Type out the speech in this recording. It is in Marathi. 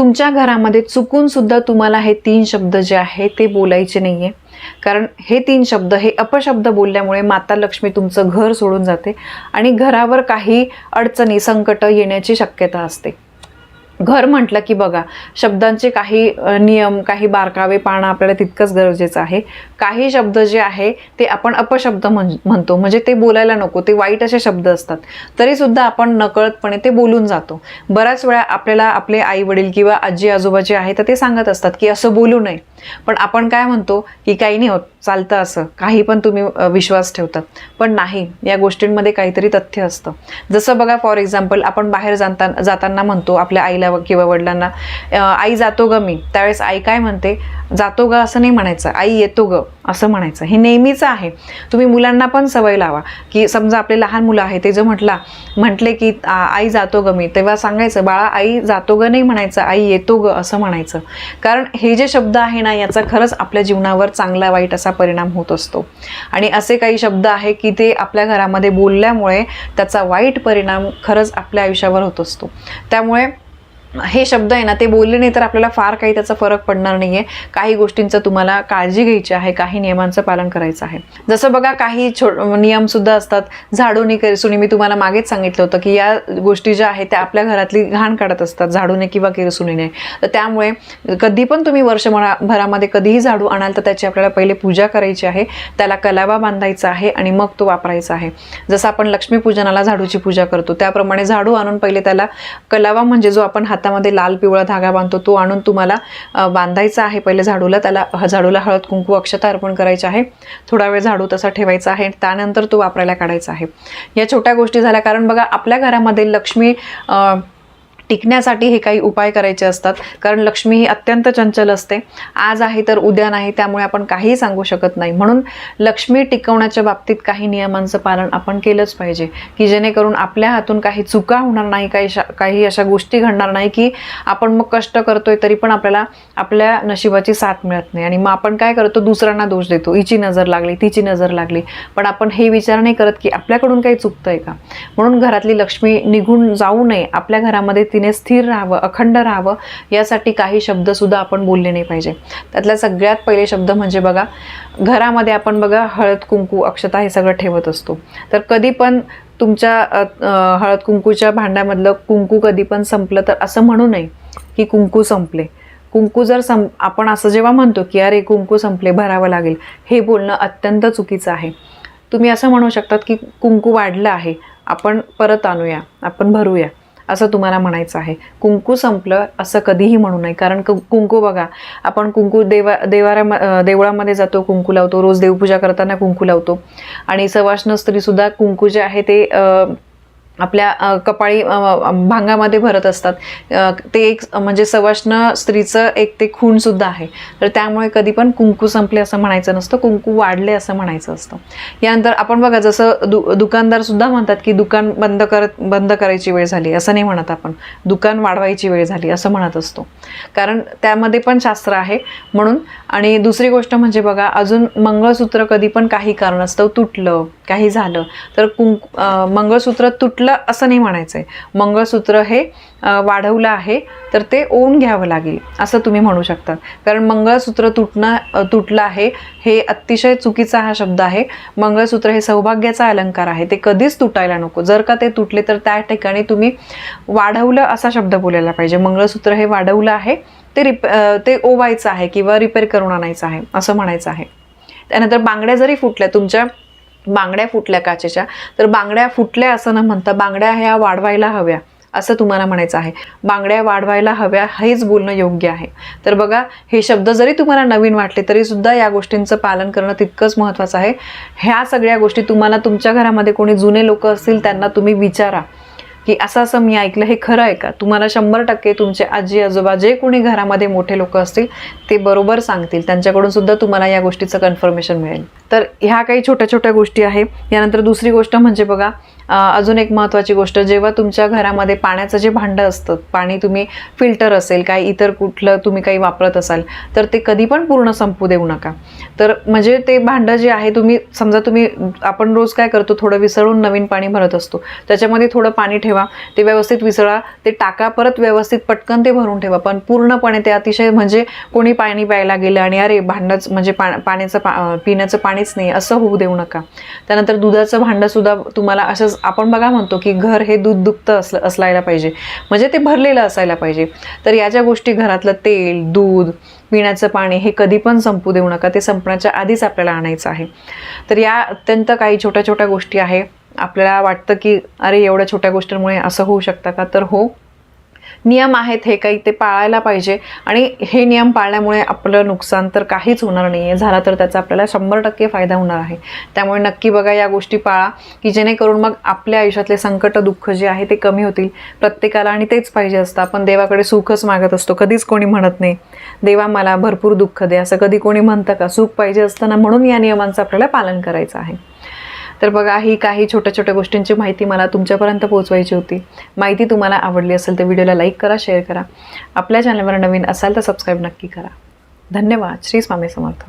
तुमच्या घरामध्ये चुकून सुद्धा तुम्हाला हे 3 शब्द जे आहे ते बोलायचे नाहीये, कारण हे 3 शब्द हे अपशब्द बोलल्यामुळे माता लक्ष्मी तुमचं घर सोडून जाते आणि घरावर काही अडचणी संकट येण्याची शक्यता असते. घर म्हटलं की बघा, शब्दांचे काही नियम, काही बारकावे पाळणं आपल्याला तितकंच गरजेचं आहे. काही शब्द जे आहे ते आपण अपशब्द म्हणतो, म्हणजे ते बोलायला नको, ते वाईट असे शब्द असतात, तरी सुद्धा आपण नकळतपणे ते बोलून जातो. बऱ्याच वेळा आपल्याला आपले आई वडील किंवा आजी आजोबा जे आहे तर ते सांगत असतात की असं बोलू नये, पण आपण काय म्हणतो की काही नाही होत, चालतं असं, काही पण तुम्ही विश्वास ठेवतात. पण नाही, या गोष्टींमध्ये काहीतरी तथ्य असतं. जसं बघा, फॉर एक्झाम्पल आपण बाहेर जाताना म्हणतो आपल्या आईला किंवा वडिलांना, आई जातो ग मी, त्यावेळेस आई काय म्हणते, जातो ग असं नाही म्हणायचं, आई येतो ग असं म्हणायचं. हे नेहमीचं आहे. तुम्ही मुलांना पण सवय लावा की समजा आपले लहान मुलं आहे ते जर म्हटले की आई जातो ग मी, तेव्हा सांगायचं बाळा आई जातो ग नाही म्हणायचं, आई येतो ग असं म्हणायचं. कारण हे जे शब्द आहे ना, याचा खरंच आपल्या जीवनावर चांगला वाईट असा परिणाम होत असतो. आणि असे काही शब्द आहे की ते आपल्या घरामध्ये बोलल्यामुळे त्याचा वाईट परिणाम खरंच आपल्या आयुष्यावर होत असतो. त्यामुळे हे शब्द आहे ना, ते बोलले नाही तर आपल्याला फार काही त्याचा फरक पडणार नाही आहे. काही गोष्टींचं तुम्हाला काळजी घ्यायची आहे, काही नियमांचं पालन करायचं आहे. जसं बघा, काही नियमसुद्धा असतात. झाडूने किरसुनी, मी तुम्हाला मागेच सांगितलं होतं की या गोष्टी ज्या आहेत त्या आपल्या घरातली घाण काढत असतात, झाडूने किंवा किरसुनीने. तर त्यामुळे कधी पण तुम्ही वर्षभरामध्ये कधीही झाडू आणाल तर त्याची आपल्याला पहिले पूजा करायची आहे, त्याला कलावा बांधायचा आहे आणि मग तो वापरायचा आहे. जसं आपण लक्ष्मीपूजनाला झाडूची पूजा करतो त्याप्रमाणे झाडू आणून पहिले त्याला कलावा, म्हणजे जो आपण हातामध्ये लाल पिवळा धागा बांधतो तो आणून तुम्हाला बांधायचा आहे पहिले झाडूला. झाडूला हळद कुंकू अक्षता अर्पण करायचे आहे. थोडा वेळ झाडू तसा ठेवायचा आहे, त्यानंतर तो वापरायला काढायचा आहे. या छोट्या गोष्टी झाल्या. कारण बघा, आपल्या घरामध्ये लक्ष्मी टिकण्यासाठी हे काही उपाय करायचे असतात. कारण लक्ष्मी ही अत्यंत चंचल असते, आज आहे तर उद्या नाही, त्यामुळे आपण काहीही सांगू शकत नाही. म्हणून लक्ष्मी टिकवण्याच्या बाबतीत काही नियमांचं पालन आपण केलंच पाहिजे, की जेणेकरून आपल्या हातून काही चुका होणार नाही, काही अशा गोष्टी घडणार नाही की आपण मग कष्ट करतोय तरी पण आपल्याला आपल्या नशिबाची साथ मिळत नाही आणि मग आपण काय करतो, दुसऱ्यांना दोष देतो, हिची नजर लागली, तिची नजर लागली. पण आपण हे विचार नाही करत की आपल्याकडून काही चुकतंय का. म्हणून घरातली लक्ष्मी निघून जाऊ नये, आपल्या घरामध्ये तिने स्थिर राहावं, अखंड राहावं, यासाठी काही शब्द सुद्धा आपण बोलले नाही पाहिजे. त्यातला सगळ्यात पहिले शब्द म्हणजे बघा, घरामध्ये आपण बघा हळद कुंकू अक्षता हे सगळं ठेवत असतो. तर कधी पण तुमच्या हळद कुंकूच्या भांड्यामधलं कुंकू कधी पण संपलं तर असं म्हणू नये की कुंकू संपले. कुंकू जर आपण असं जेव्हा म्हणतो की अरे कुंकू संपले, भरावं लागेल, हे बोलणं अत्यंत चुकीचं आहे. तुम्ही असं म्हणू शकतात की कुंकू वाढलं आहे, आपण परत आणूया, आपण भरूया, असं तुम्हाला म्हणायचं आहे. कुंकू संपलं असं कधीही म्हणू नये. कारण कुंकू बघा, आपण कुंकू देवळामध्ये जातो, कुंकू लावतो, रोज देवपूजा करताना कुंकू लावतो. आणि सवाष्ण स्त्रीसुद्धा कुंकू जे आहे ते आपल्या कपाळी भांगामध्ये भरत असतात. ते एक म्हणजे सवाष्ण स्त्रीचं एक ते खूणसुद्धा आहे. तर त्यामुळे कधी पण कुंकू संपले असं म्हणायचं नसतं, कुंकू वाढले असं म्हणायचं असतं. यानंतर आपण बघा, जसं दुकानदारसुद्धा म्हणतात की दुकान बंद करायची वेळ झाली, असं नाही म्हणत आपण, दुकान वाढवायची वेळ झाली असं म्हणत असतो. कारण त्यामध्ये पण शास्त्र आहे म्हणून. आणि दुसरी गोष्ट म्हणजे बघा, अजून मंगळसूत्र कधी पण काही कारणास्तव तुटलं, काही झालं तर मंगळसूत्र तुटलं असं नाही म्हणायचंय. मंगळसूत्र हे वाढवलं आहे तर ते ओवून घ्यावं लागेल असं तुम्ही म्हणू शकता. कारण मंगळसूत्र तुटलं आहे हे अतिशय चुकीचा हा शब्द आहे. मंगळसूत्र हे सौभाग्याचा अलंकार आहे, ते कधीच तुटायला नको. जर का ते तुटले तर त्या ठिकाणी तुम्ही वाढवलं असा शब्द बोलायला पाहिजे. मंगळसूत्र हे वाढवलं आहे, ते ओवायचं आहे किंवा रिपेअर करून आणायचं आहे असं म्हणायचं आहे. त्यानंतर बांगड्या जरी फुटल्या, तुमच्या बांगड्या फुटल्या काचेच्या, तर बांगड्या फुटल्या असं न म्हणता बांगड्या ह्या वाढवायला हव्या असं तुम्हाला म्हणायचं आहे. बांगड्या वाढवायला हव्या हेच बोलणं योग्य आहे. तर बघा, हे शब्द जरी तुम्हाला नवीन वाटले तरी सुद्धा या गोष्टींचं पालन करणं तितकंच महत्त्वाचं आहे. ह्या सगळ्या गोष्टी तुम्हाला तुमच्या घरामध्ये कोणी जुने लोक असतील त्यांना तुम्ही विचारा की असं मी ऐकलं, हे खरं आहे का. तुम्हाला 100% तुमचे आजी आजोबा जे कोणी घरामध्ये मोठे लोक असतील ते बरोबर सांगतील, त्यांच्याकडून सुद्धा तुम्हाला या गोष्टीचं कन्फर्मेशन मिळेल. तर ह्या काही छोट्या छोट्या गोष्टी आहे. यानंतर दुसरी गोष्ट म्हणजे बघा, अजून एक महत्त्वाची गोष्ट, जेव्हा तुमच्या घरामध्ये पाण्याचं जे भांडं असतं, पाणी तुम्ही फिल्टर असेल, काही इतर कुठलं तुम्ही काही वापरत असाल तर ते कधी पण पूर्ण संपू देऊ नका. तर म्हणजे ते भांडं जे आहे, आपण रोज काय करतो, थोडं विसळून नवीन पाणी भरत असतो, त्याच्यामध्ये थोडं पाणी ठेवा, ते व्यवस्थित विसळा, ते टाका, परत व्यवस्थित पटकन ते भरून ठेवा, पण पूर्णपणे ते अतिशय म्हणजे कोणी पाणी प्यायला गेलं आणि अरे भांडंच म्हणजे पिण्याचं पाणीच नाही असं होऊ देऊ नका. त्यानंतर दुधाचं भांडंसुद्धा तुम्हाला असंच, आपण बघा म्हणतो की घर हे दूधदुप्त असायला पाहिजे, म्हणजे ते भरलेलं असायला पाहिजे. तर या ज्या गोष्टी, घरातलं तेल, दूध, पिण्याचं पाणी हे कधी पण संपू देऊ नका, ते संपण्याच्या आधीच आपल्याला आणायचं आहे. तर या अत्यंत काही छोट्या छोट्या गोष्टी आहे. आपल्याला वाटतं की अरे एवढ्या छोट्या गोष्टींमुळे असं होऊ शकतं का? तर हो, नियम आहेत हे काही, ते पाळायला पाहिजे आणि हे नियम पाळल्यामुळे आपलं नुकसान तर काहीच होणार नाही आहे, झाला तर त्याचा आपल्याला 100% फायदा होणार आहे. त्यामुळे नक्की बघा, या गोष्टी पाळा की जेणेकरून मग आपल्या आयुष्यातले संकट, दुःख जे आहे ते कमी होतील प्रत्येकाला. आणि तेच पाहिजे असतं, आपण देवाकडे सुखच मागत असतो, कधीच कोणी म्हणत नाही देवा मला भरपूर दुःख दे, असं कधी कोणी म्हणतं का? सुख पाहिजे असतं ना, म्हणून या नियमांचं आपल्याला पालन करायचं आहे. तर बघा, ही काही छोट्या छोट्या गोष्टींची माहिती मला तुमच्यापर्यंत पोहोचवायची होती. माहिती तुम्हाला आवडली असेल तर व्हिडिओला लाईक करा, शेअर करा. आपल्या चॅनलवर नवीन असाल तर सबस्क्राईब नक्की करा. धन्यवाद. श्री स्वामी समर्थ.